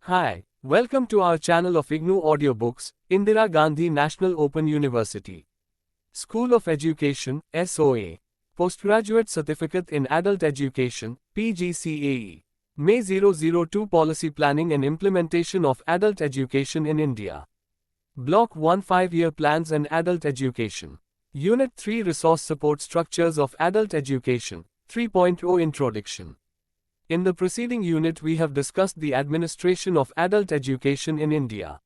Hi, welcome to our channel of IGNOU audiobooks, Indira Gandhi National Open University. School of Education, SOE. Postgraduate Certificate in Adult Education, PGCAE. MAE 002 Policy Planning and Implementation of Adult Education in India. Block-1 5-Year Plans and Adult Education. Unit 3 Resource Support Structures of Adult Education, 3.0 Introduction. In the preceding unit we have discussed the administration of adult education in India.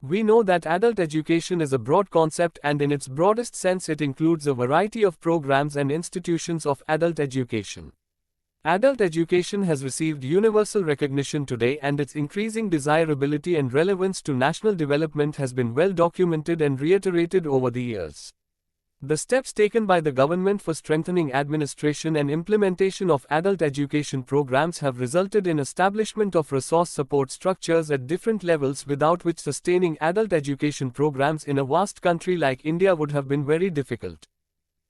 We know that adult education is a broad concept and in its broadest sense it includes a variety of programs and institutions of adult education. Adult education has received universal recognition today and its increasing desirability and relevance to national development has been well documented and reiterated over the years. The steps taken by the government for strengthening administration and implementation of adult education programs have resulted in establishment of resource support structures at different levels without which sustaining adult education programs in a vast country like India would have been very difficult.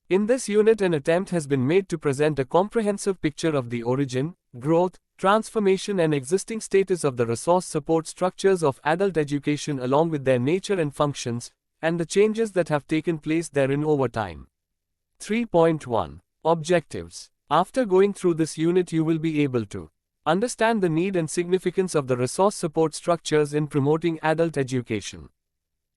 In this unit an attempt has been made to present a comprehensive picture of the origin, growth, transformation and existing status of the resource support structures of adult education along with their nature and functions, and the changes that have taken place therein over time. 3.1 Objectives. After going through this unit you will be able to understand the need and significance of the resource support structures in promoting adult education.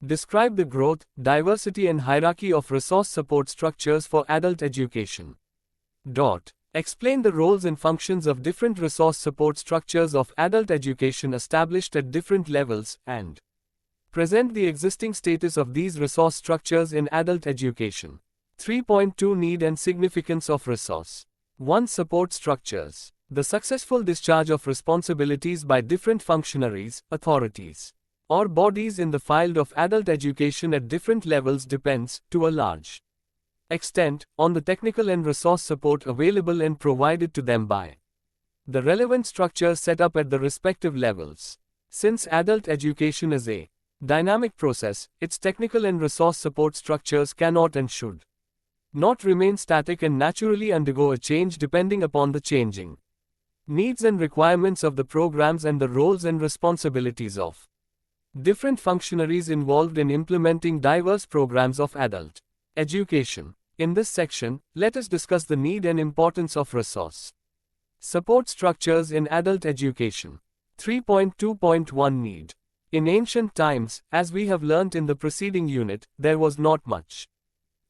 Describe the growth, diversity and hierarchy of resource support structures for adult education. Explain the roles and functions of different resource support structures of adult education established at different levels and present the existing status of these resource structures in adult education. 3.2 Need and significance of resource. 1. Support structures. The successful discharge of responsibilities by different functionaries, authorities, or bodies in the field of adult education at different levels depends, to a large extent, on the technical and resource support available and provided to them by the relevant structures set up at the respective levels. Since adult education is a dynamic process, its technical and resource support structures cannot and should not remain static and naturally undergo a change depending upon the changing needs and requirements of the programs and the roles and responsibilities of different functionaries involved in implementing diverse programs of adult education. In this section, let us discuss the need and importance of resource support structures in adult education. 3.2.1 Need. In ancient times, as we have learnt in the preceding unit, there was not much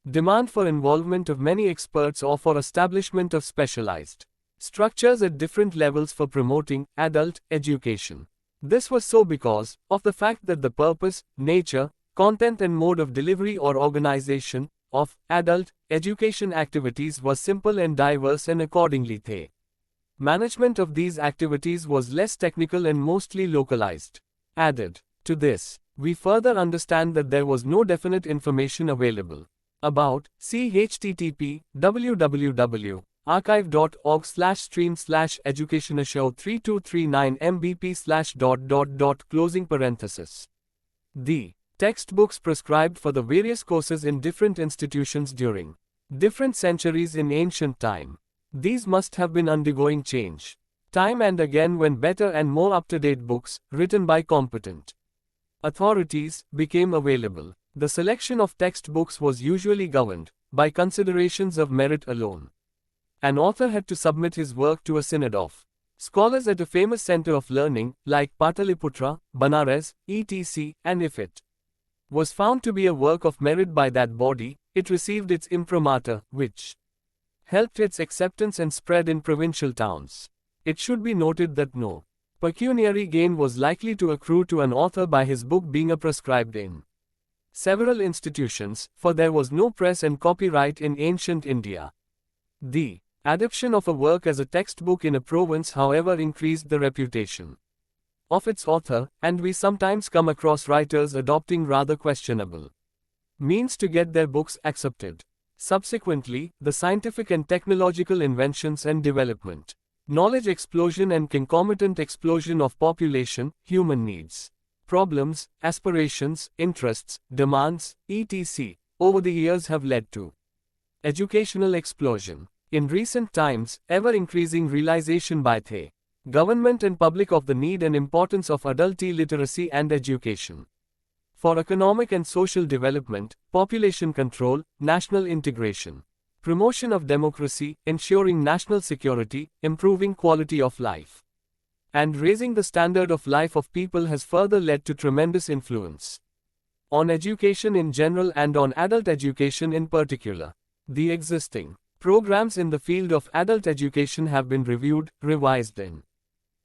demand for involvement of many experts or for establishment of specialized structures at different levels for promoting adult education. This was so because of the fact that the purpose, nature, content and mode of delivery or organization of adult education activities was simple and diverse, and accordingly the management of these activities was less technical and mostly localized. Added to this, we further understand that there was no definite information available about http://archive.org/stream/educationashow3239mbp/. The textbooks prescribed for the various courses in different institutions during different centuries in ancient time. These must have been undergoing change time and again when better and more up-to-date books, written by competent authorities, became available. The selection of textbooks was usually governed by considerations of merit alone. An author had to submit his work to a synod of scholars at a famous center of learning, like Pataliputra, Banaras, etc., and if it was found to be a work of merit by that body, it received its imprimatur, which helped its acceptance and spread in provincial towns. It should be noted that no pecuniary gain was likely to accrue to an author by his book being prescribed in several institutions, for there was no press and copyright in ancient India. The adoption of a work as a textbook in a province, however, increased the reputation of its author, and we sometimes come across writers adopting rather questionable means to get their books accepted. Subsequently, the scientific and technological inventions and development, knowledge explosion and concomitant explosion of population, human needs, problems, aspirations, interests, demands, etc., over the years have led to educational explosion. In recent times, ever-increasing realization by the Government and public of the need and importance of adult literacy and education. For economic and social development, population control, national integration. Promotion of democracy, ensuring national security, improving quality of life. And raising the standard of life of people has further led to tremendous influence on education in general and on adult education in particular. The existing programs in the field of adult education have been reviewed, revised and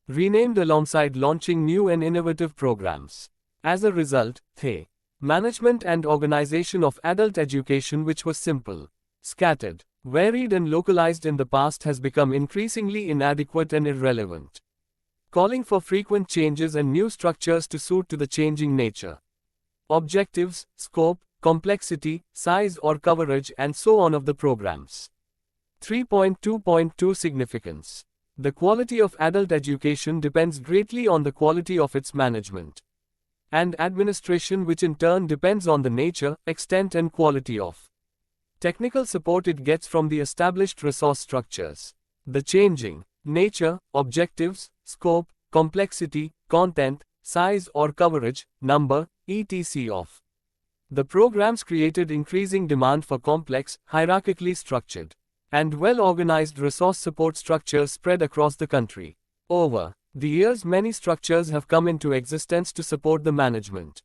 renamed alongside launching new and innovative programs. As a result, the management and organization of adult education, which was simple, scattered, varied and localized in the past, has become increasingly inadequate and irrelevant, calling for frequent changes and new structures to suit to the changing nature, objectives, scope, complexity, size or coverage and so on of the programs. 3.2.2 Significance. The quality of adult education depends greatly on the quality of its management and administration, which in turn depends on the nature, extent and quality of technical support it gets from the established resource structures. The changing nature, objectives, scope, complexity, content, size or coverage, number, etc. of the programs created increasing demand for complex, hierarchically structured and well-organized resource support structures spread across the country. Over the years, many structures have come into existence to support the management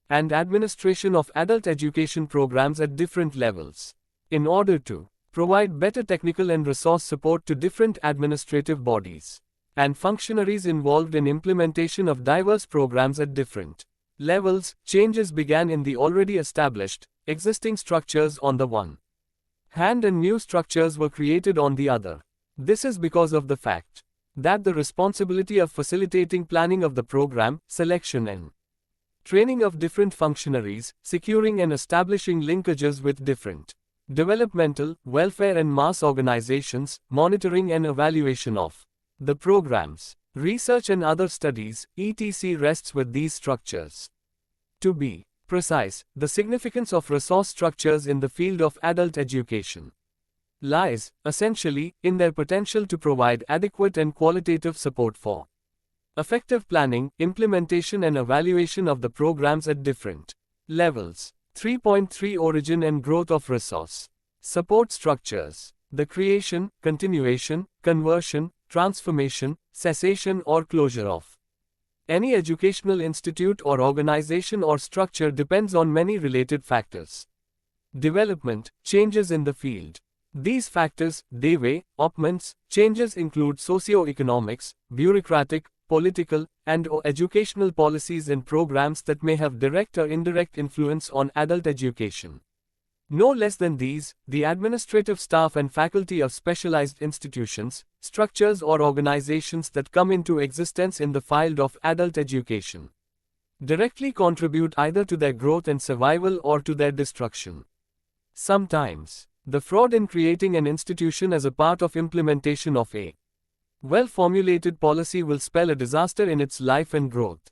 and administration of adult education programs at different levels. In order to provide better technical and resource support to different administrative bodies and functionaries involved in implementation of diverse programs at different levels, changes began in the already established, existing structures on the one hand and new structures were created on the other. This is because of the fact that the responsibility of facilitating planning of the program, selection and training of different functionaries, securing and establishing linkages with different developmental, welfare and mass organizations, monitoring and evaluation of the programs, research and other studies, etc. rests with these structures. To be precise, the significance of resource structures in the field of adult education lies, essentially, in their potential to provide adequate and qualitative support for effective planning, implementation and evaluation of the programs at different levels. 3.3 Origin and growth of resource support structures. The creation, continuation, conversion, transformation, cessation or closure of any educational institute or organization or structure depends on many related factors. Development, changes in the field. These factors, developments, changes include socio-economics, bureaucratic, political, and/or educational policies and programs that may have direct or indirect influence on adult education. No less than these, the administrative staff and faculty of specialized institutions, structures or organizations that come into existence in the field of adult education directly contribute either to their growth and survival or to their destruction. Sometimes, the fraud in creating an institution as a part of implementation of a well-formulated policy will spell a disaster in its life and growth.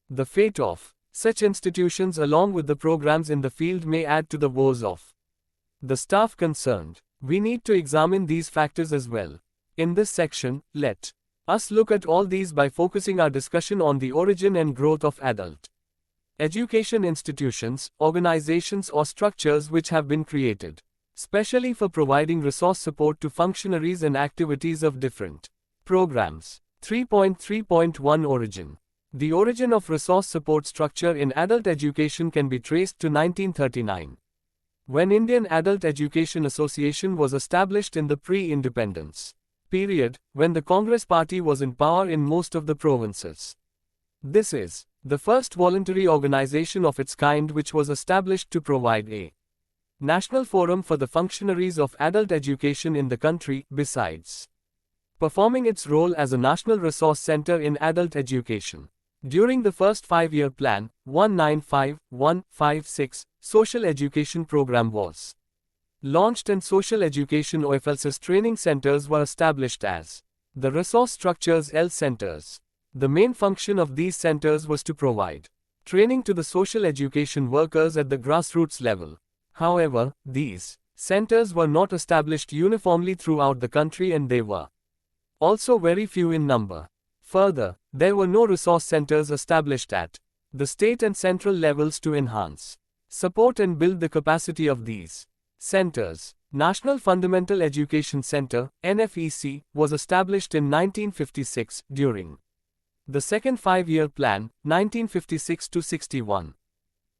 The fate of such institutions along with the programs in the field may add to the woes of the staff concerned. We need to examine these factors as well. In this section, let us look at all these by focusing our discussion on the origin and growth of adult education institutions, organizations or structures which have been created specially for providing resource support to functionaries and activities of different programs. 3.3.1 Origin. The origin of resource support structure in adult education can be traced to 1939, when Indian Adult Education Association was established in the pre-independence period, when the Congress Party was in power in most of the provinces. This is the first voluntary organization of its kind which was established to provide a national forum for the functionaries of adult education in the country, besides performing its role as a national resource center in adult education. During the first 5-year plan, 1951-56, social education program was launched and social education OFLC's training centers were established as the resource structures L centers. The main function of these centers was to provide training to the social education workers at the grassroots level. However, these centers were not established uniformly throughout the country and they were also very few in number. Further, there were no resource centers established at the state and central levels to enhance, support and build the capacity of these centers. National Fundamental Education Center, NFEC, was established in 1956 during the second five-year plan, 1956-61.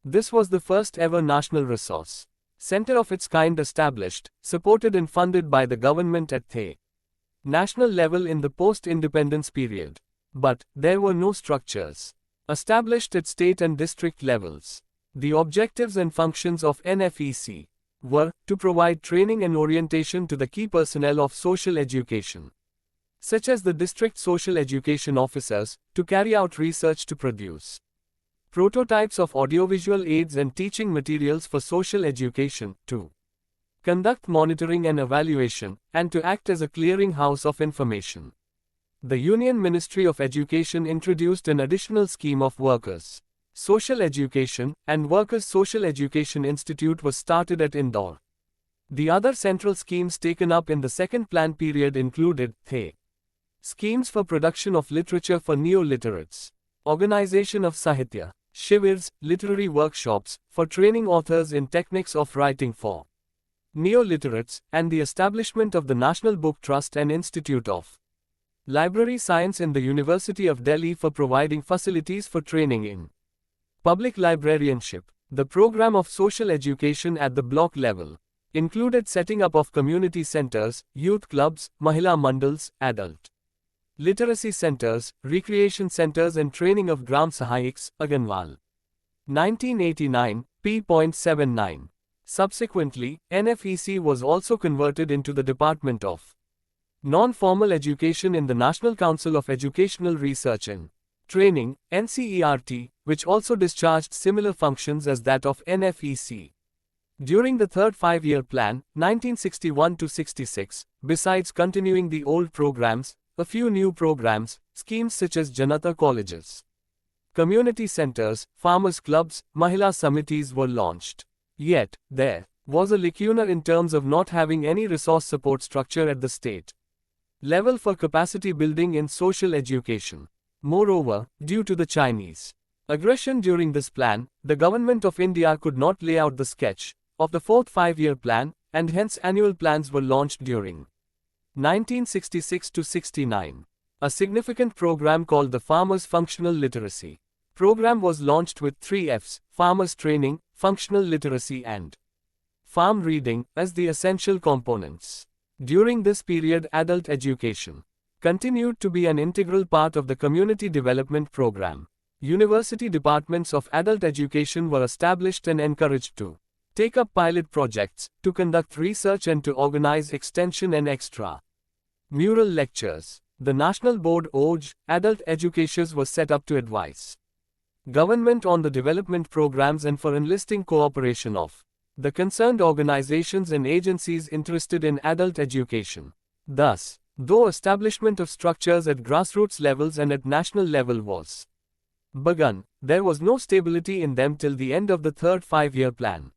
This was the first ever national resource center of its kind established, supported and funded by the government at the national level in the post-independence period. But there were no structures established at state and district levels. The objectives and functions of NFEC were to provide training and orientation to the key personnel of social education, such as the district social education officers, to carry out research to produce prototypes of audiovisual aids and teaching materials for social education, to conduct monitoring and evaluation, and to act as a clearinghouse of information. The Union Ministry of Education introduced an additional scheme of Workers' Social Education, and Workers' Social Education Institute was started at Indore. The other central schemes taken up in the second plan period included the schemes for production of literature for neo-literates, organization of Sahitya, Shivers, literary workshops, for training authors in techniques of writing for neo-literates, and the establishment of the National Book Trust and Institute of Library Science in the University of Delhi for providing facilities for training in public librarianship. The program of social education at the block level included setting up of community centers, youth clubs, Mahila Mandals, adult literacy centers, recreation centers and training of Gram Sahayiks, Aganwal. 1989, p.79. Subsequently, NFEC was also converted into the Department of Non-Formal Education in the National Council of Educational Research and Training, NCERT, which also discharged similar functions as that of NFEC. During the third five-year plan, 1961-66, besides continuing the old programs, a few new programs, schemes such as Janata colleges, community centers, farmers clubs, Mahila samitis were launched. Yet, there was a lacuna in terms of not having any resource support structure at the state level for capacity building in social education. Moreover, due to the Chinese aggression during this plan, the Government of India could not lay out the sketch of the fourth five-year plan, and hence annual plans were launched during 1966-69. A significant program called the Farmers Functional Literacy program was launched with 3 Fs, farmers training, functional literacy and farm reading, as the essential components. During this period, adult education continued to be an integral part of the community development program. University departments of adult education were established and encouraged to take up pilot projects, to conduct research and to organize extension and extra-mural lectures. The National Board (OJ) adult educators was set up to advise government on the development programs and for enlisting cooperation of the concerned organizations and agencies interested in adult education. Thus, though establishment of structures at grassroots levels and at national level was begun, there was no stability in them till the end of the third five-year plan.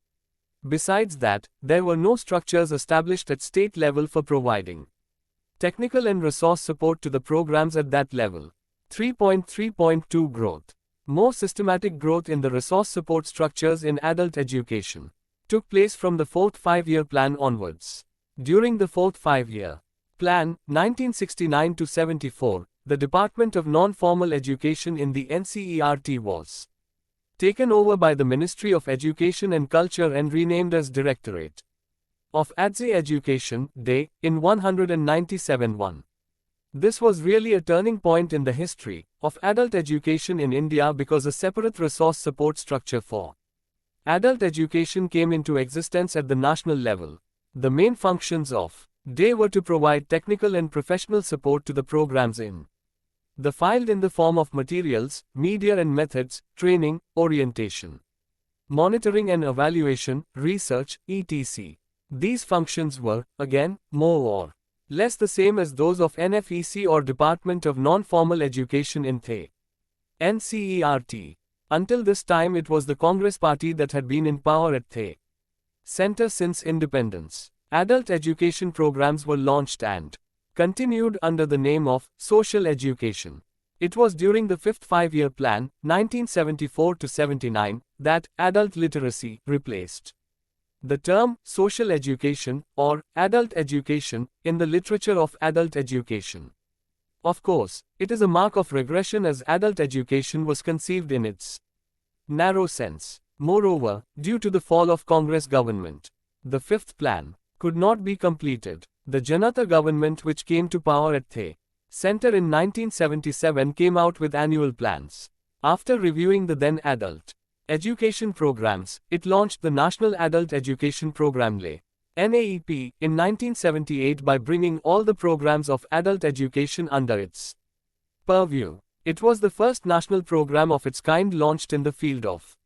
Besides that, there were no structures established at state level for providing technical and resource support to the programs at that level. 3.3.2 Growth. More systematic growth in the resource support structures in adult education took place from the fourth five-year plan onwards. During the fourth five-year plan, 1969-74, the Department of Non-Formal Education in the NCERT was taken over by the Ministry of Education and Culture and renamed as Directorate of Adze Education, DE, in 197-1. This was really a turning point in the history of adult education in India because a separate resource support structure for adult education came into existence at the national level. The main functions of DE were to provide technical and professional support to the programs in the field in the form of materials, media and methods, training, orientation, monitoring and evaluation, research, etc. These functions were, again, more or less the same as those of NFEC or Department of Non-Formal Education in the NCERT. Until this time it was the Congress Party that had been in power at the center since independence. Adult education programs were launched and continued under the name of social education. It was during the fifth five-year plan, 1974 to 79, that adult literacy replaced the term social education or adult education in the literature of adult education. Of course, it is a mark of regression as adult education was conceived in its narrow sense. Moreover, due to the fall of Congress government, the fifth plan could not be completed. The Janata government, which came to power at the center in 1977, came out with annual plans. After reviewing the then adult education programs, it launched the National Adult Education Program NAEP in 1978 by bringing all the programs of adult education under its purview. It was the first national program of its kind launched in the field of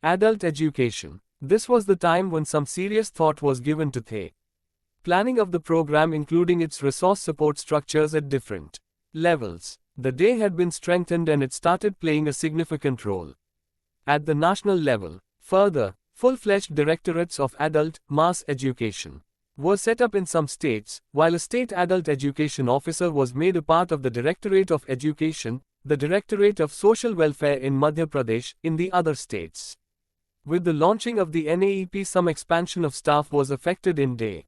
adult education. This was the time when some serious thought was given to the planning of the program, including its resource support structures at different levels. The day had been strengthened and it started playing a significant role at the national level. Further, full-fledged directorates of adult mass education were set up in some states, while a state adult education officer was made a part of the Directorate of Education, the Directorate of Social Welfare in Madhya Pradesh, in the other states. With the launching of the NAEP, some expansion of staff was effected in day,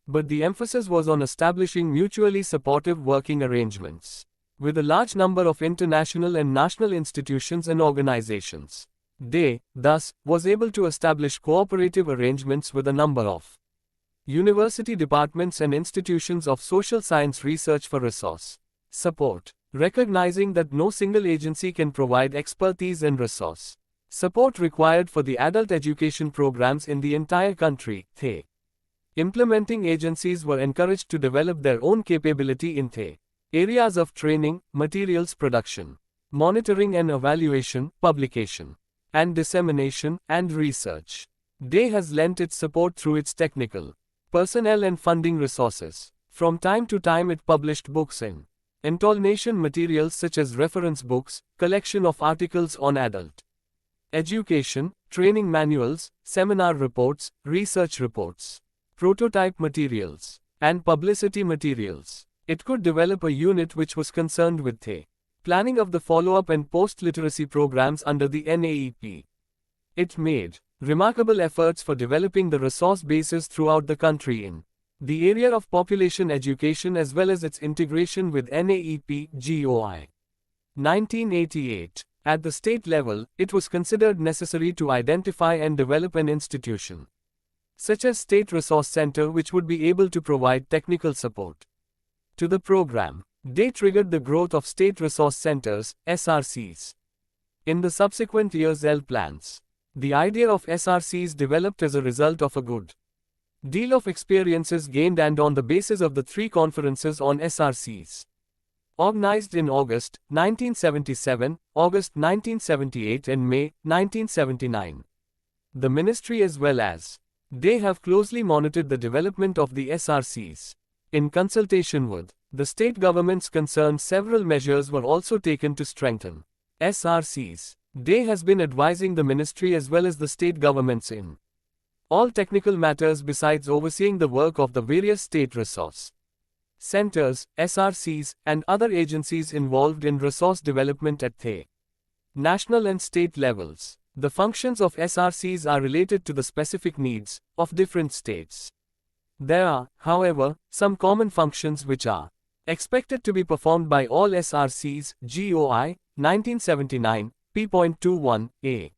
but the emphasis was on establishing mutually supportive working arrangements with a large number of international and national institutions and organizations. Day, thus, was able to establish cooperative arrangements with a number of university departments and institutions of social science research for resource support, recognizing that no single agency can provide expertise and resource support required for the adult education programs in the entire country. The implementing agencies were encouraged to develop their own capability in the areas of training, materials production, monitoring and evaluation, publication and dissemination, and research. Day has lent its support through its technical, personnel and funding resources. From time to time it published books and intonation materials such as reference books, collection of articles on adult education, training manuals, seminar reports, research reports, prototype materials, and publicity materials. It could develop a unit which was concerned with the planning of the follow-up and post-literacy programs under the NAEP. It made remarkable efforts for developing the resource bases throughout the country in the area of population education as well as its integration with NAEP GOI. 1988. At the state level, it was considered necessary to identify and develop an institution, such as State Resource Center, which would be able to provide technical support to the program. Day triggered the growth of State Resource Centers, SRCs. In the subsequent years L plans. The idea of SRCs developed as a result of a good deal of experiences gained and on the basis of the three conferences on SRCs, organized in August 1977, August 1978 and May 1979. The ministry as well as Day have closely monitored the development of the SRCs. In consultation with the state governments concerned, several measures were also taken to strengthen SRCs. Day has been advising the ministry as well as the state governments in all technical matters besides overseeing the work of the various state resource centers, SRCs, and other agencies involved in resource development at the national and state levels. The functions of SRCs are related to the specific needs of different states. There are, however, some common functions which are expected to be performed by all SRCs. GOI, 1979, p.21, a.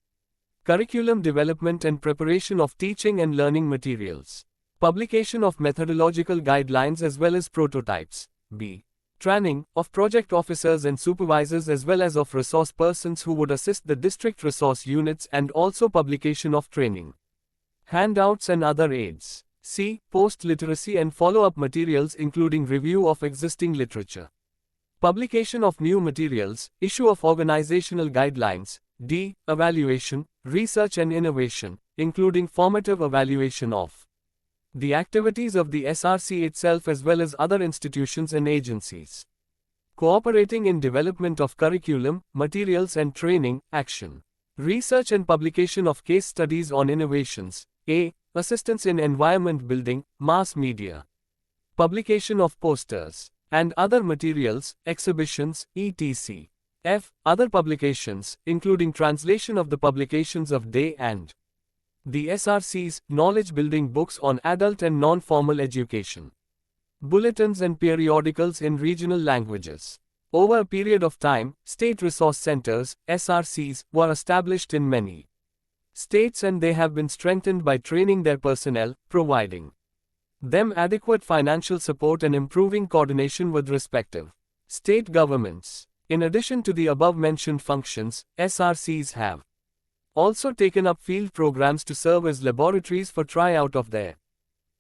Curriculum development and preparation of teaching and learning materials. Publication of methodological guidelines as well as prototypes. B. Training of project officers and supervisors as well as of resource persons who would assist the district resource units, and also publication of training handouts and other aids. C. Post-literacy and follow-up materials including review of existing literature, publication of new materials, issue of organizational guidelines. D. Evaluation, research and innovation, including formative evaluation of the activities of the SRC itself as well as other institutions and agencies. Cooperating in development of curriculum, materials and training, action. Research and publication of case studies on innovations. A. Assistance in environment building, mass media. publication of posters and other materials, exhibitions, etc. F. Other publications, including translation of the publications of day and the SRC's knowledge-building books on adult and non-formal education. Bulletins and periodicals in regional languages. Over a period of time, state resource centers, SRCs, were established in many states and they have been strengthened by training their personnel, providing them adequate financial support and improving coordination with respective state governments. In addition to the above-mentioned functions, SRCs have also taken up field programs to serve as laboratories for tryout of their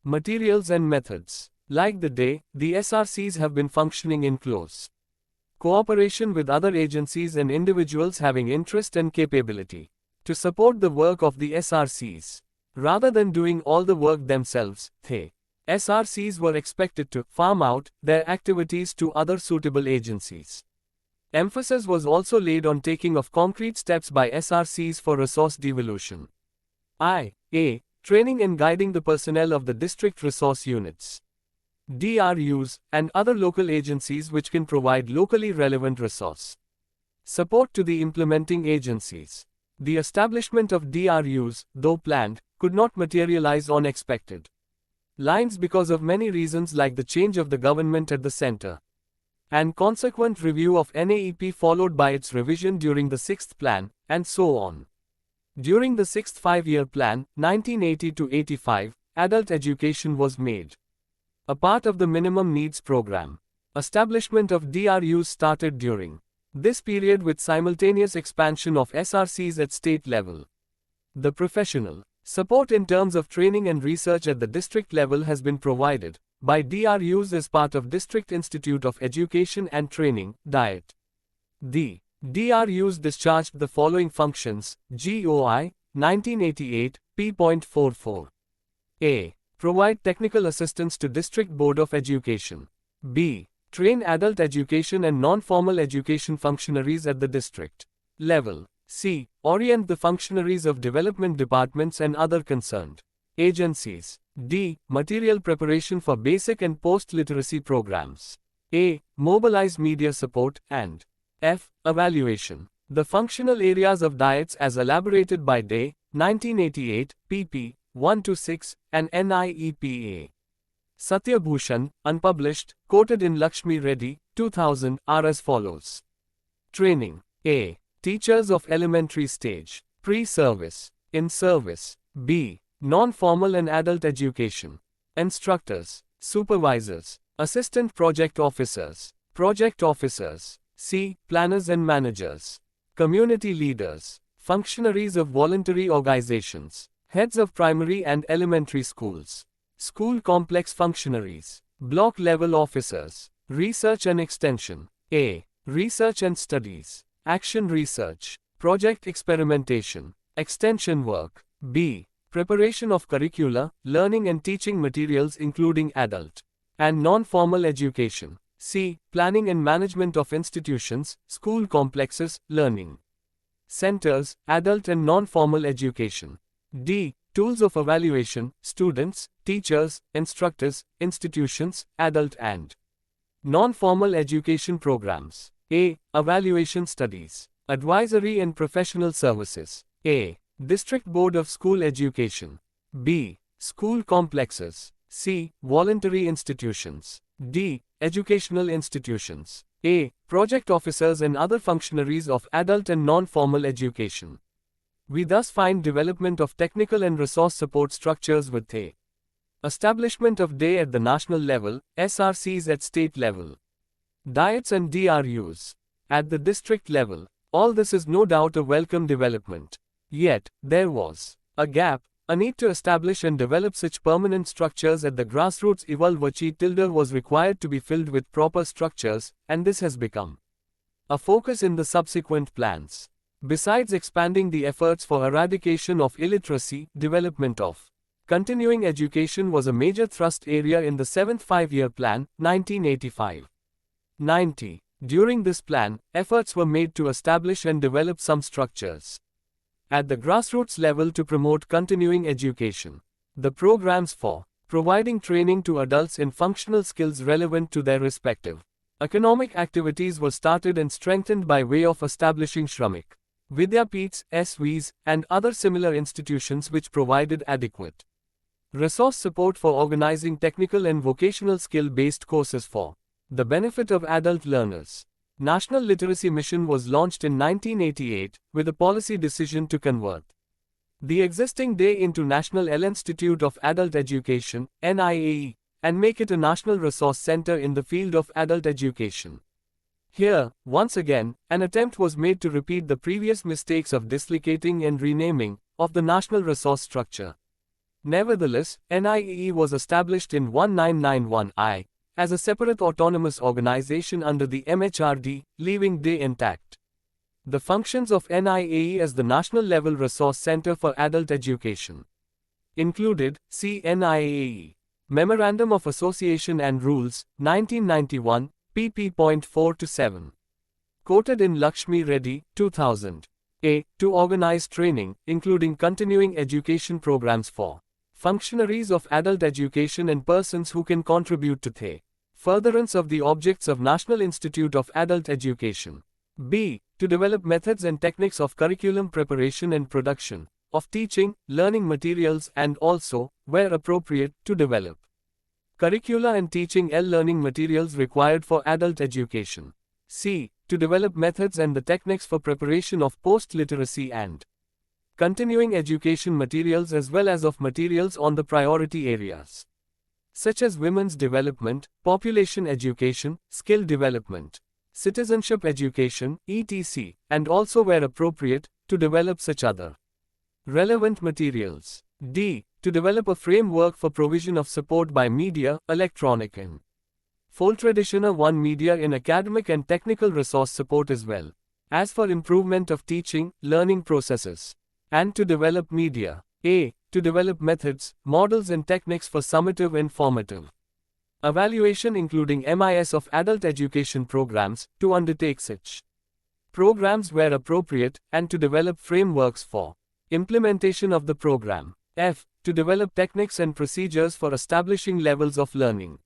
materials and methods. Like the day, the SRCs have been functioning in close cooperation with other agencies and individuals having interest and capability to support the work of the SRCs. Rather than doing all the work themselves, the SRCs were expected to farm out their activities to other suitable agencies. Emphasis was also laid on taking of concrete steps by SRCs for resource devolution. I.A. Training and guiding the personnel of the district resource units, DRUs, and other local agencies which can provide locally relevant resource support to the implementing agencies. The establishment of DRUs, though planned, could not materialize on expected lines because of many reasons like the change of the government at the center and consequent review of NAEP followed by its revision during the 6th plan, and so on. During the 6th five-year plan, 1980 to 85, adult education was made a part of the minimum needs program. Establishment of DRUs started during this period with simultaneous expansion of SRCs at state level. The professional support in terms of training and research at the district level has been provided by DRUs as part of District Institute of Education and Training, DIET. The DRUs discharged the following functions: GOI, 1988, p.44. A. Provide technical assistance to District Board of Education. B. Train adult education and non-formal education functionaries at the district level. C. Orient the functionaries of development departments and other concerned agencies. D. Material preparation for basic and post-literacy programs. A. Mobilize media support, and F. Evaluation. The functional areas of diets as elaborated by Day, 1988, pp. 1-6, and NIEPA. Satyabhushan, unpublished, quoted in Lakshmi Reddy, 2000, are as follows. Training. A. Teachers of elementary stage, pre-service, in service. B. Non-formal and adult education. Instructors, supervisors, assistant project officers. C. Planners and managers. Community leaders, functionaries of voluntary organizations, heads of primary and elementary schools. School complex functionaries, block level officers. Research and extension. A. Research and studies, action research, project experimentation, extension work. B. Preparation of curricula, learning and teaching materials including adult and non-formal education. C. Planning and management of institutions, school complexes, learning centers, adult and non-formal education. D. Tools of evaluation, students, teachers, instructors, institutions, adult and non-formal education programs. A. Evaluation studies, advisory and professional services. A. District Board of School Education. B. School complexes. C. Voluntary institutions. D. Educational institutions. A. Project officers and other functionaries of adult and non-formal education. We thus find development of technical and resource support structures with A. Establishment of Day at the national level, SRCs at state level, diets and DRUs at the district level. All this is no doubt a welcome development. Yet, there was a gap, a need to establish and develop such permanent structures at the grassroots. Evolvachi tilde was required to be filled with proper structures, and this has become a focus in the subsequent plans. Besides expanding the efforts for eradication of illiteracy, development of continuing education was a major thrust area in the 7th five-year plan, 1985-90. During this plan, efforts were made to establish and develop some structures at the grassroots level to promote continuing education. The programs for providing training to adults in functional skills relevant to their respective economic activities was started and strengthened by way of establishing Shramik Vidyapeeths, SOEs, and other similar institutions which provided adequate resource support for organizing technical and vocational skill-based courses for the benefit of adult learners. National Literacy Mission was launched in 1988 with a policy decision to convert the existing day into National Institute of Adult Education, NIAE, and make it a national resource center in the field of adult education. Here, once again, an attempt was made to repeat the previous mistakes of dislocating and renaming of the national resource structure. Nevertheless, NIAE was established in 1991 as a separate autonomous organization under the MHRD, leaving DE intact. The functions of NIAE as the National Level Resource Center for Adult Education included, see NIAE. Memorandum of Association and Rules, 1991, pp. 4-7. Quoted in Lakshmi Reddy, 2000. A. To organize training, including continuing education programs for functionaries of adult education and persons who can contribute to the furtherance of the objects of National Institute of Adult Education. B. To develop methods and techniques of curriculum preparation and production of teaching, learning materials and also, where appropriate, to develop curricula and teaching learning materials required for adult education. C. To develop methods and the techniques for preparation of post-literacy and continuing education materials as well as of materials on the priority areas, such as women's development, population education, skill development, citizenship education, etc., and also where appropriate, to develop such other relevant materials. D. To develop a framework for provision of support by media, electronic and full traditional one media in academic and technical resource support as well as for improvement of teaching, learning processes. And to develop media. A. To develop methods, models and techniques for summative and formative evaluation including MIS of adult education programs, to undertake such programs where appropriate, and to develop frameworks for implementation of the program. F. To develop techniques and procedures for establishing levels of learning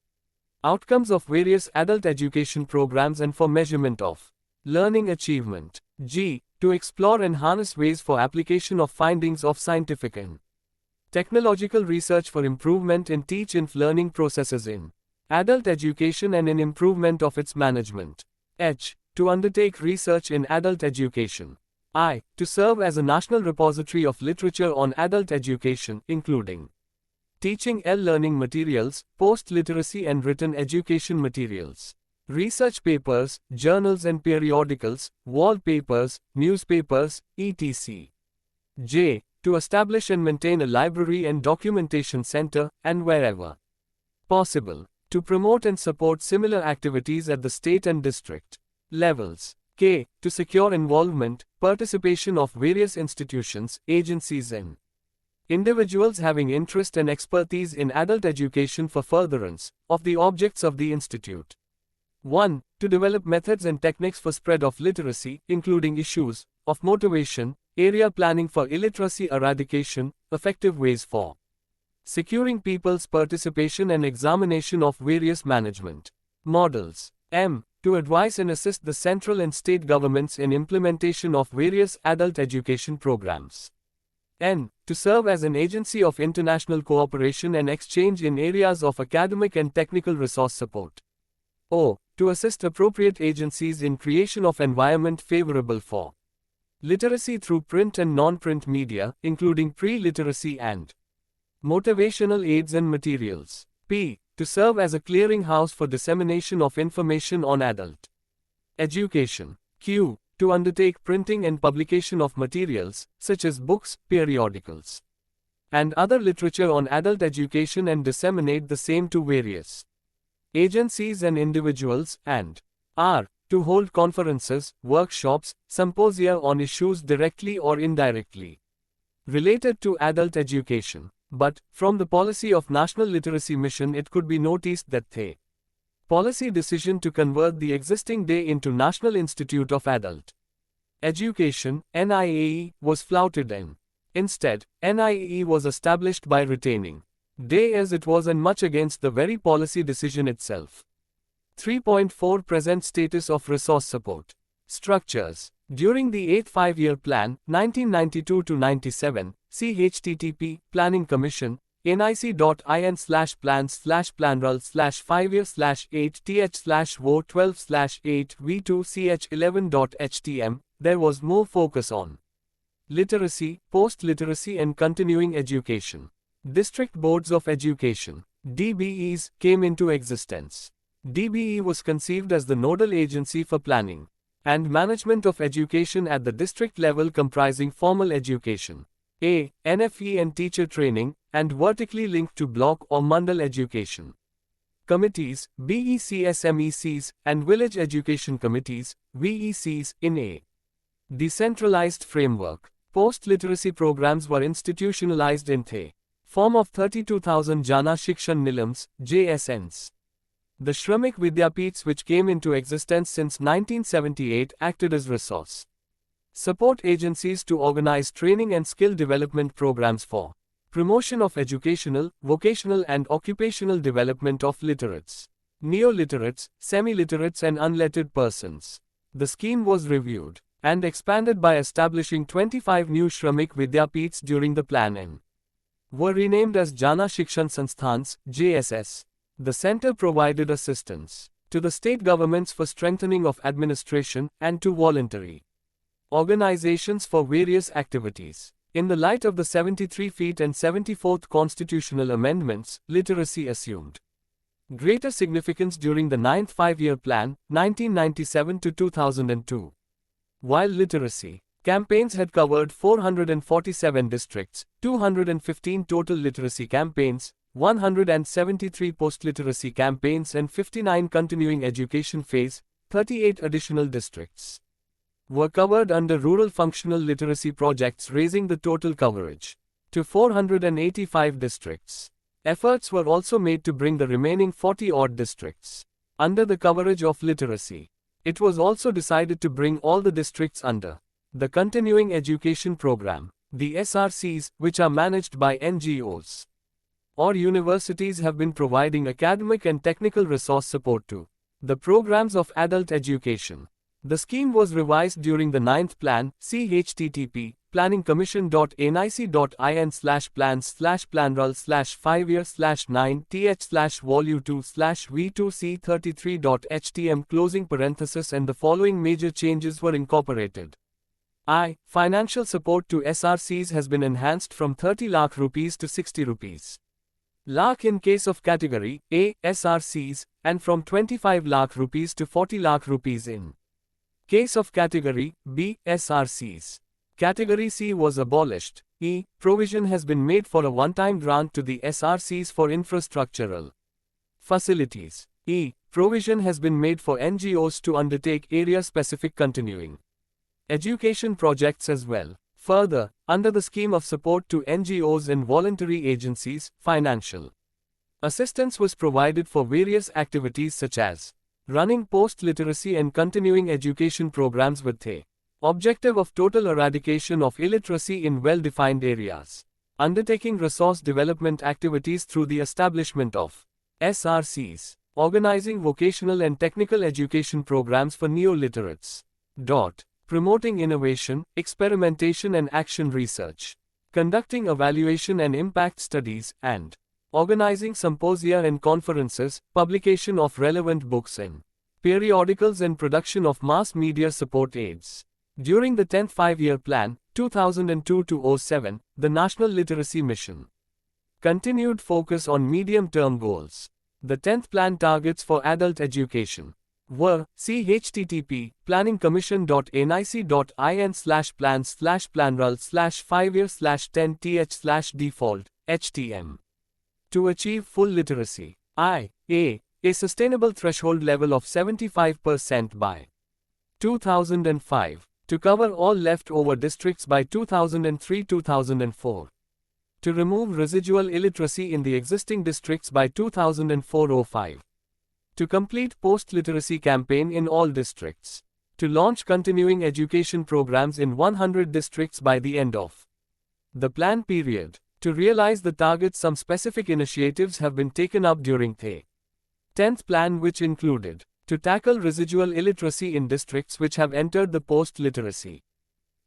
outcomes of various adult education programs and for measurement of learning achievement. G. To explore and harness ways for application of findings of scientific and technological research for improvement in teach-and learning processes in adult education and in improvement of its management. H. To undertake research in adult education. I. To serve as a national repository of literature on adult education, including teaching learning materials, post-literacy and written education materials, research papers, journals and periodicals, wallpapers, newspapers, etc. J. To establish and maintain a library and documentation center, and wherever possible, to promote and support similar activities at the state and district levels. K. To secure involvement, participation of various institutions, agencies and individuals having interest and expertise in adult education for furtherance of the objects of the institute. 1. To develop methods and techniques for spread of literacy, including issues of motivation, area planning for illiteracy eradication, effective ways for securing people's participation and examination of various management models. M. To advise and assist the central and state governments in implementation of various adult education programs. N. To serve as an agency of international cooperation and exchange in areas of academic and technical resource support. O. To assist appropriate agencies in creation of environment favorable for literacy through print and non-print media, including pre-literacy and motivational aids and materials. P. To serve as a clearinghouse for dissemination of information on adult education. Q. To undertake printing and publication of materials, such as books, periodicals, and other literature on adult education and disseminate the same to various agencies and individuals, and R. To hold conferences, workshops, symposia on issues directly or indirectly related to adult education. But, from the policy of National Literacy Mission it could be noticed that the policy decision to convert the existing day into National Institute of Adult Education, NIAE, was flouted and instead, NIAE was established by retaining day as it was and much against the very policy decision itself. 3.4 Present status of resource support. Structures. During the 8th Five-Year Plan, 1992-97, see http, Planning Commission, nic.in/plans/planral/5year/8th/vo12/8v2ch11.htm, there was more focus on literacy, post-literacy and continuing education. District Boards of Education, DBEs, came into existence. DBE was conceived as the nodal agency for planning and management of education at the district level, comprising formal education, NFE and teacher training, and vertically linked to block or mandal education. Committees, BECS MECs, and village education committees, VECs, in a decentralized framework. Post-literacy programs were institutionalized in the form of 32,000 Jana Shikshan Nilams, JSNs. The Shramik Vidyapeeths, which came into existence since 1978, acted as resource support agencies to organize training and skill development programs for promotion of educational, vocational and occupational development of literates, neo-literates, semi-literates and unlettered persons. The scheme was reviewed and expanded by establishing 25 new Shramik Vidyapeeths during the plan and were renamed as Jana Shikshan Sansthans, JSS. The center provided assistance to the state governments for strengthening of administration and to voluntary organizations for various activities. In the light of the 73th and 74th constitutional amendments, literacy assumed greater significance during the 9th Five-Year Plan, 1997-2002. While literacy campaigns had covered 447 districts, 215 total literacy campaigns, 173 post-literacy campaigns and 59 continuing education phase, 38 additional districts were covered under rural functional literacy projects, raising the total coverage to 485 districts. Efforts were also made to bring the remaining 40-odd districts under the coverage of literacy. It was also decided to bring all the districts under the continuing education program. The SRCs, which are managed by NGOs or universities, have been providing academic and technical resource support to the programs of adult education. The scheme was revised during the 9th plan, see http, planningcommission.nic.in/plans/5year/9th/vol2/v2c33.htm and the following major changes were incorporated. Financial support to SRCs has been enhanced from 30 lakh rupees to 60 rupees lakh in case of category A, SRCs, and from 25 lakh rupees to 40 lakh rupees in case of category B, SRCs. Category C was abolished. Provision has been made for a one-time grant to the SRCs for infrastructural facilities. Provision has been made for NGOs to undertake area-specific continuing education projects as well. Further, under the scheme of support to NGOs and voluntary agencies, financial assistance was provided for various activities such as running post-literacy and continuing education programs with the objective of total eradication of illiteracy in well-defined areas, undertaking resource development activities through the establishment of SRCs, organizing vocational and technical education programs for neo-literates. Promoting innovation, experimentation and action research, conducting evaluation and impact studies, and organizing symposia and conferences, publication of relevant books and periodicals and production of mass media support aids. During the 10th Five-Year Plan, 2002-07, the National Literacy Mission continued focus on medium-term goals. The 10th Plan targets for adult education were, see http, planningcommission.nic.in/plans/planral/5year/10th/default, htm. To achieve full literacy. A sustainable threshold level of 75% by 2005. To cover all left-over districts by 2003-2004. To remove residual illiteracy in the existing districts by 2004-05. To complete post-literacy campaign in all districts. To launch continuing education programs in 100 districts by the end of the plan period. To realize the targets, some specific initiatives have been taken up during the 10th plan, which included to tackle residual illiteracy in districts which have entered the post-literacy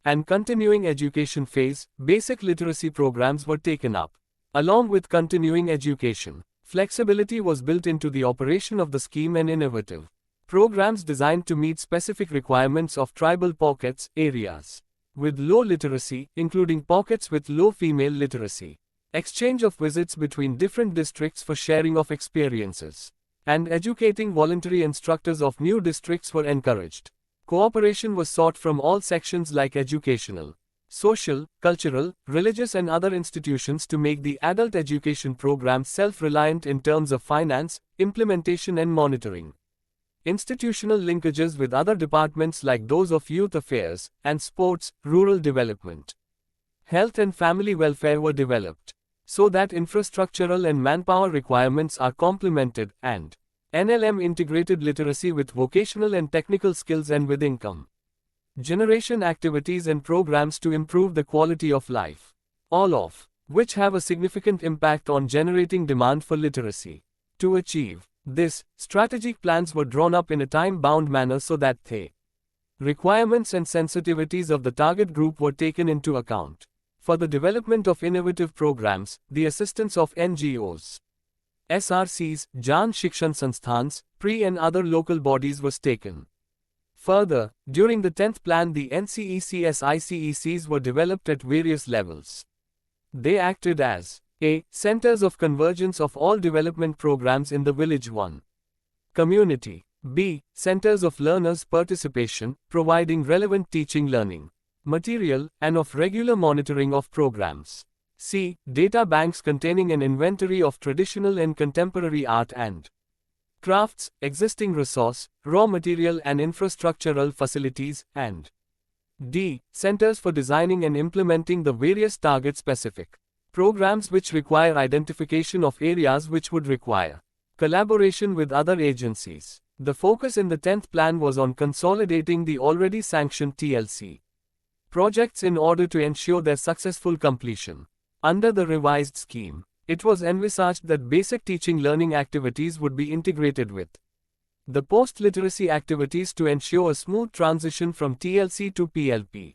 and continuing education phase. Basic literacy programs were taken up. Along with continuing education, flexibility was built into the operation of the scheme and innovative programs designed to meet specific requirements of tribal pockets, areas with low literacy, including pockets with low female literacy. Exchange of visits between different districts for sharing of experiences and educating voluntary instructors of new districts were encouraged. Cooperation was sought from all sections like educational, social, cultural, religious and other institutions to make the adult education program self-reliant in terms of finance, implementation and monitoring. Institutional linkages with other departments like those of youth affairs and sports, rural development, health and family welfare were developed, so that infrastructural and manpower requirements are complemented, and NLM integrated literacy with vocational and technical skills and with income generation activities and programs to improve the quality of life, all of which have a significant impact on generating demand for literacy. To achieve this, strategic plans were drawn up in a time-bound manner so that the requirements and sensitivities of the target group were taken into account. For the development of innovative programs, the assistance of NGOs, SRCs, Jan Shikshan Sansthans, PRI and other local bodies was taken. Further, during the 10th plan, the NCECS ICECs were developed at various levels. They acted as a. Centers of convergence of all development programs in the village 1. Community. B. Centers of learners' participation, providing relevant teaching learning material, and of regular monitoring of programs. C. Data banks containing an inventory of traditional and contemporary art and crafts, existing resource, raw material and infrastructural facilities, and D. Centers for designing and implementing the various target-specific programs which require identification of areas which would require collaboration with other agencies. The focus in the 10th plan was on consolidating the already sanctioned TLC projects in order to ensure their successful completion. Under the revised scheme, it was envisaged that basic teaching learning activities would be integrated with the post-literacy activities to ensure a smooth transition from TLC to PLP.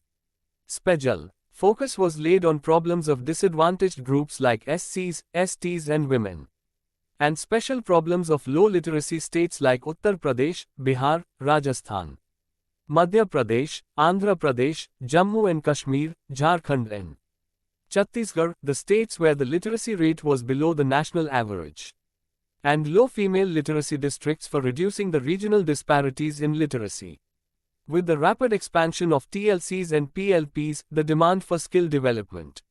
Special focus was laid on problems of disadvantaged groups like SCs, STs and women, and special problems of low literacy states like Uttar Pradesh, Bihar, Rajasthan, Madhya Pradesh, Andhra Pradesh, Jammu and Kashmir, Jharkhand and Chhattisgarh, the states where the literacy rate was below the national average, and low female literacy districts for reducing the regional disparities in literacy. With the rapid expansion of TLCs and PLPs, the demand for skill development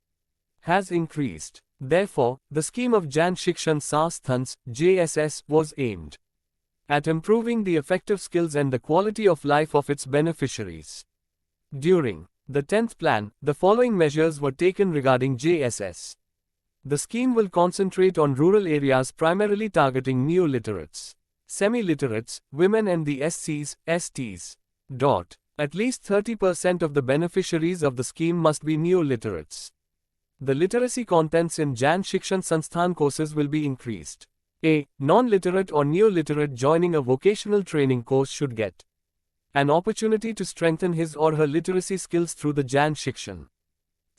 has increased. Therefore, the scheme of Jan Shikshan Sansthans (JSS) was aimed at improving the effective skills and the quality of life of its beneficiaries. During the 10th plan, the following measures were taken regarding JSS. The scheme will concentrate on rural areas, primarily targeting neo-literates, semi-literates, women and the SCs, STs. At least 30% of the beneficiaries of the scheme must be neo-literates. The literacy contents in Jan Shikshan Sansthan courses will be increased. A non-literate or neo-literate joining a vocational training course should get an opportunity to strengthen his or her literacy skills through the Jan Shikshan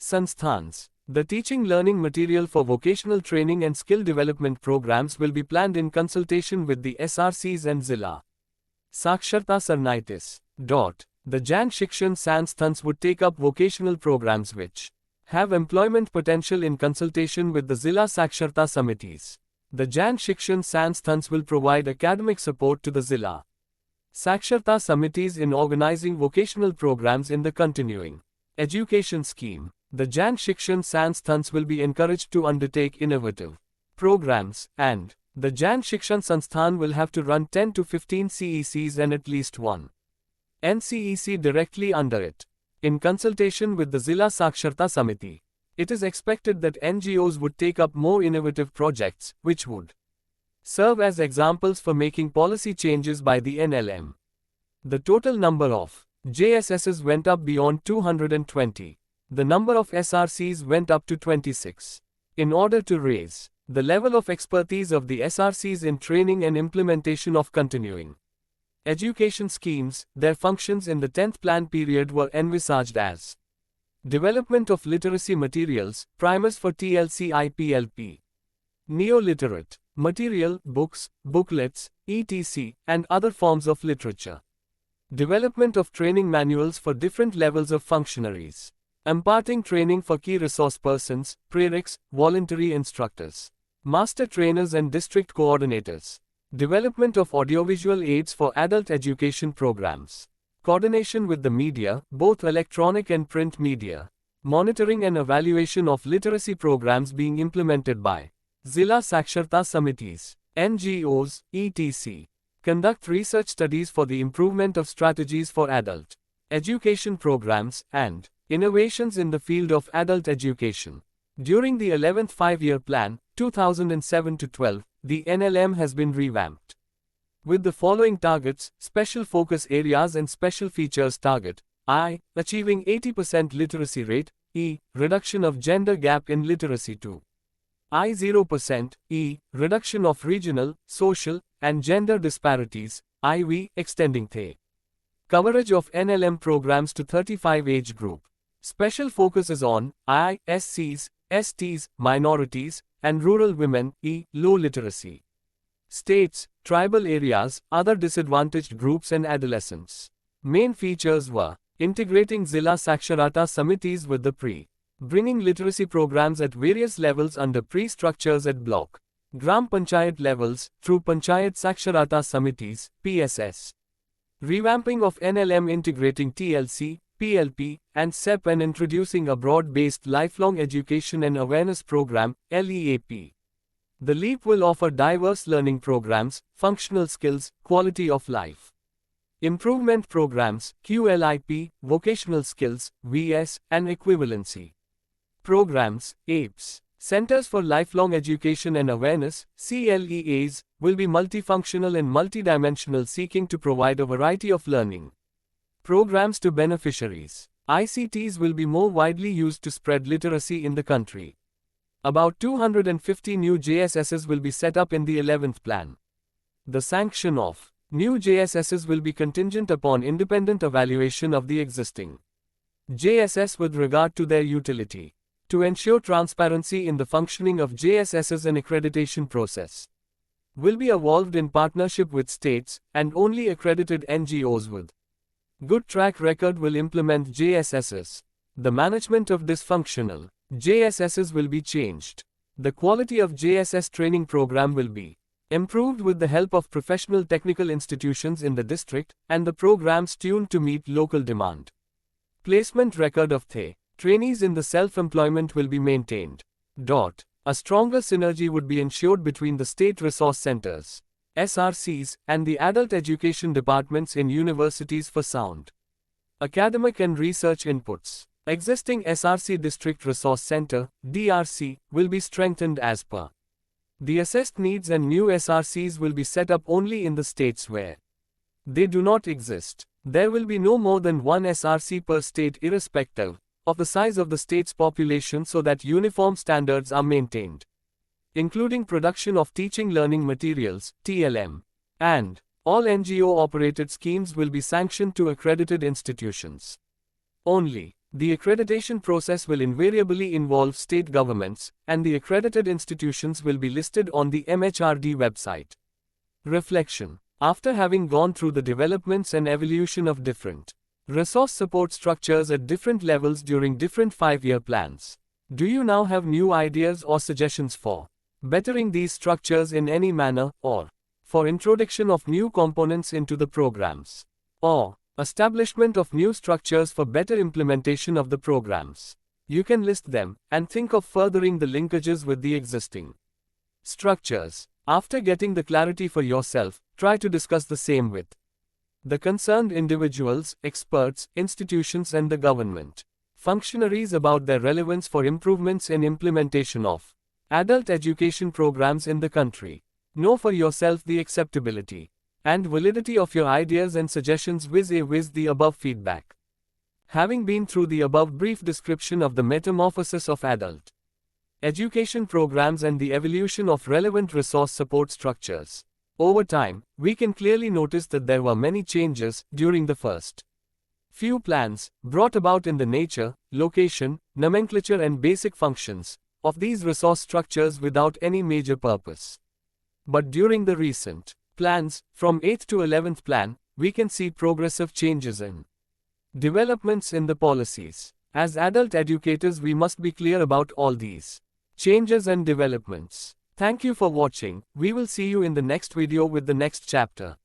Sansthans. The teaching learning material for vocational training and skill development programs will be planned in consultation with the SRCs and Zilla Saksharta Sarnaitis. The Jan Shikshan Sansthans would take up vocational programs which have employment potential in consultation with the Zilla Saksharta Samitis. The Jan Shikshan Sansthans will provide academic support to the Zilla Saksharta Samitis in organizing vocational programs in the continuing education scheme. The Jan Shikshan Sansthans will be encouraged to undertake innovative programs, and the Jan Shikshan Sansthan will have to run 10 to 15 CECs and at least one NCEC directly under it. In consultation with the Zilla Saksharta Samiti, it is expected that NGOs would take up more innovative projects, which would serve as examples for making policy changes by the NLM. The total number of JSSs went up beyond 220. The number of SRCs went up to 26. In order to raise the level of expertise of the SRCs in training and implementation of continuing education schemes, their functions in the 10th plan period were envisaged as development of literacy materials, primers for TLC-IPLP, neo-literate material, books, booklets, etc., and other forms of literature. Development of training manuals for different levels of functionaries. Imparting training for key resource persons, prereqs, voluntary instructors, master trainers and district coordinators. Development of audiovisual aids for adult education programs. Coordination with the media, both electronic and print media. Monitoring and evaluation of literacy programs being implemented by Zilla Saksharta Samitis, NGOs, etc. Conduct research studies for the improvement of strategies for adult education programs and innovations in the field of adult education. During the 11th Five-Year Plan, 2007-12, the NLM has been revamped with the following targets: special focus areas and special features target. I. Achieving 80% literacy rate. E. Reduction of gender gap in literacy to I 0%. E. Reduction of regional, social, and gender disparities. IV. Extending the coverage of NLM programs to 35 age group. Special focus is on I. SCs, STs, minorities, and rural women. E. Low literacy states, tribal areas, other disadvantaged groups and adolescents. Main features were integrating Zilla Saksharata Samitis with the bringing literacy programs at various levels under structures at block, Gram Panchayat levels, through Panchayat Saksharata Samitis, PSS. Revamping of NLM integrating TLC, PLP, and SEP and introducing a broad-based lifelong education and awareness program, LEAP. The LEAP will offer diverse learning programs, functional skills, quality of life improvement programs, QLIP, vocational skills, VS, and equivalency programs, APES. Centers for Lifelong Education and Awareness, CLEAs, will be multifunctional and multidimensional, seeking to provide a variety of learning programs to beneficiaries. ICTs will be more widely used to spread literacy in the country. About 250 new JSSs will be set up in the 11th plan. The sanction of new JSSs will be contingent upon independent evaluation of the existing JSS with regard to their utility. To ensure transparency in the functioning of JSSs, an accreditation process will be evolved in partnership with states, and only accredited NGOs with good track record will implement JSSs. The management of dysfunctional JSSs will be changed. The quality of JSS training program will be improved with the help of professional technical institutions in the district, and the programs tuned to meet local demand. Placement record of the trainees in the self-employment will be maintained. A stronger synergy would be ensured between the state resource centers, SRCs, and the adult education departments in universities for sound academic and research inputs. Existing SRC District Resource Center, DRC, will be strengthened as per the assessed needs, and new SRCs will be set up only in the states where they do not exist. There will be no more than one SRC per state irrespective of the size of the state's population, so that uniform standards are maintained, including production of teaching learning materials, TLM, and all NGO-operated schemes will be sanctioned to accredited institutions only. The accreditation process will invariably involve state governments, and the accredited institutions will be listed on the MHRD website. Reflection. After having gone through the developments and evolution of different resource support structures at different levels during different 5-year plans, do you now have new ideas or suggestions for bettering these structures in any manner, or for introduction of new components into the programs, or establishment of new structures for better implementation of the programs? You can list them, and think of furthering the linkages with the existing structures. After getting the clarity for yourself, try to discuss the same with the concerned individuals, experts, institutions, and the government functionaries about their relevance for improvements in implementation of adult education programs in the country. Know for yourself the acceptability and validity of your ideas and suggestions vis-a-vis the above feedback. Having been through the above brief description of the metamorphosis of adult education programs and the evolution of relevant resource support structures. Over time, we can clearly notice that there were many changes during the first few plans, brought about in the nature, location, nomenclature and basic functions of these resource structures without any major purpose. But during the recent plans, from 8th to 11th plan, we can see progressive changes in developments in the policies. As adult educators, we must be clear about all these changes and developments. Thank you for watching. We will see you in the next video with the next chapter.